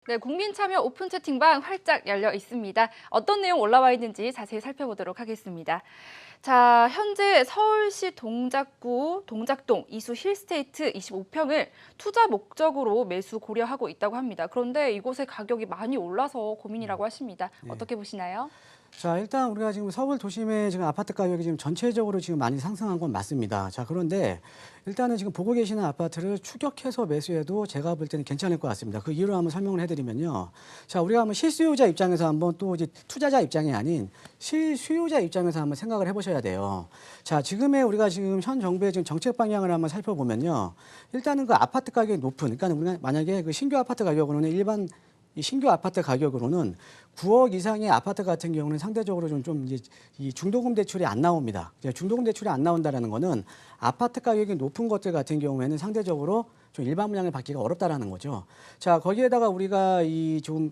네, 국민 참여 오픈 채팅방 활짝 열려 있습니다. 어떤 내용 올라와 있는지 자세히 살펴보도록 하겠습니다. 자, 현재 서울시 동작구 동작동 이수 힐스테이트 25평을 투자 목적으로 매수 고려하고 있다고 합니다. 그런데 이곳의 가격이 많이 올라서 고민이라고 하십니다. 어떻게 보시나요? 자, 일단 우리가 지금 서울 도심의 지금 아파트 가격이 지금 전체적으로 지금 많이 상승한 건 맞습니다. 자, 그런데 일단은 지금 보고 계시는 아파트를 추격해서 매수해도 제가 볼 때는 괜찮을 것 같습니다. 그 이유를 한번 설명을 해드리면요. 자, 우리가 한번 실수요자 입장에서 한번 또 이제 투자자 입장이 아닌 실수요자 입장에서 한번 생각을 해보셔야 돼요. 자, 지금의 우리가 지금 현 정부의 지금 정책 방향을 한번 살펴보면요. 일단은 그 아파트 가격이 높은, 그러니까 우리가 만약에 그 신규 아파트 가격으로는 이 신규 아파트 가격으로는 9억 이상의 아파트 같은 경우는 상대적으로 좀 이제 이 중도금 대출이 안 나옵니다. 중도금 대출이 안 나온다라는 거는 아파트 가격이 높은 것들 같은 경우에는 상대적으로 좀 일반 분양을 받기가 어렵다라는 거죠. 자, 거기에다가 우리가 이 3,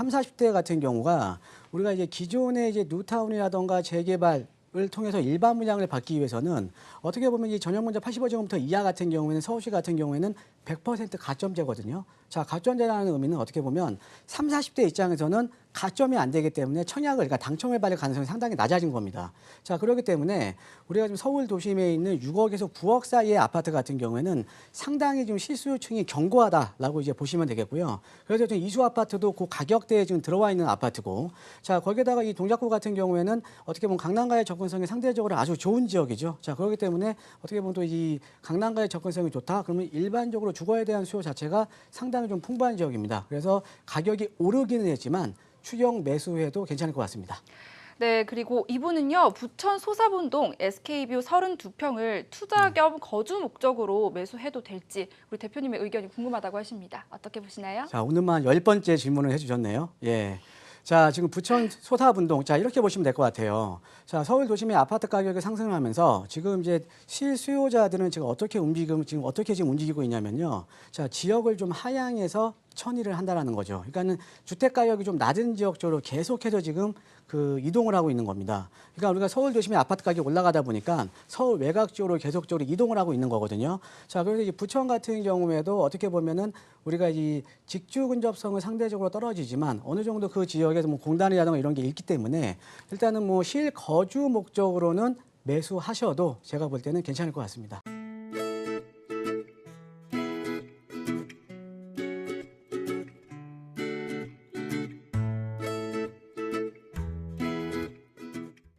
40대 같은 경우가 우리가 이제 기존의 이제 뉴타운이라던가 재개발 을 통해서 일반 분양을 받기 위해서는 어떻게 보면 이 전용문자 85제곱미터 이하 같은 경우에는 서울시 같은 경우에는 100% 가점제거든요. 자, 가점제라는 의미는 어떻게 보면 3, 40대 입장에서는 가점이 안 되기 때문에 청약을, 그러니까 당첨을 받을 가능성이 상당히 낮아진 겁니다. 자, 그렇기 때문에 우리가 지금 서울 도심에 있는 6억에서 9억 사이의 아파트 같은 경우에는 상당히 좀 실수요층이 견고하다라고 이제 보시면 되겠고요. 그래서 지금 이수 아파트도 그 가격대에 지금 들어와 있는 아파트고, 자, 거기에다가 이 동작구 같은 경우에는 어떻게 보면 강남과의 접근성이 상대적으로 아주 좋은 지역이죠. 자, 그렇기 때문에 어떻게 보면 또 이 강남과의 접근성이 좋다. 그러면 일반적으로 주거에 대한 수요 자체가 상당히 좀 풍부한 지역입니다. 그래서 가격이 오르기는 했지만 추경 매수해도 괜찮을 것 같습니다. 네, 그리고 이분은요, 부천 소사분동 SK뷰 32평을 투자 겸 거주 목적으로 매수해도 될지 우리 대표님의 의견이 궁금하다고 하십니다. 어떻게 보시나요? 자, 오늘만 10번째 질문을 해주셨네요. 예. 자, 지금 부천 소사분동, 자, 이렇게 보시면 될 것 같아요. 자, 서울 도심의 아파트 가격이 상승을 하면서 지금 이제 실수요자들은 지금 어떻게 움직이고 있냐면요. 자, 지역을 좀 하향해서 천의를 한다라는 거죠. 그러니까는 주택 가격이 좀 낮은 지역 쪽으로 계속해서 지금 그 이동을 하고 있는 겁니다. 그러니까 우리가 서울 도심의 아파트 가격이 올라가다 보니까 서울 외곽 쪽으로 계속적으로 이동을 하고 있는 거거든요. 자, 그래서 이 부천 같은 경우에도 어떻게 보면은 우리가 이 직주 근접성은 상대적으로 떨어지지만 어느 정도 그 지역에서 뭐 공단이라든가 이런 게 있기 때문에 일단은 뭐 실거주 목적으로는 매수하셔도 제가 볼 때는 괜찮을 것 같습니다.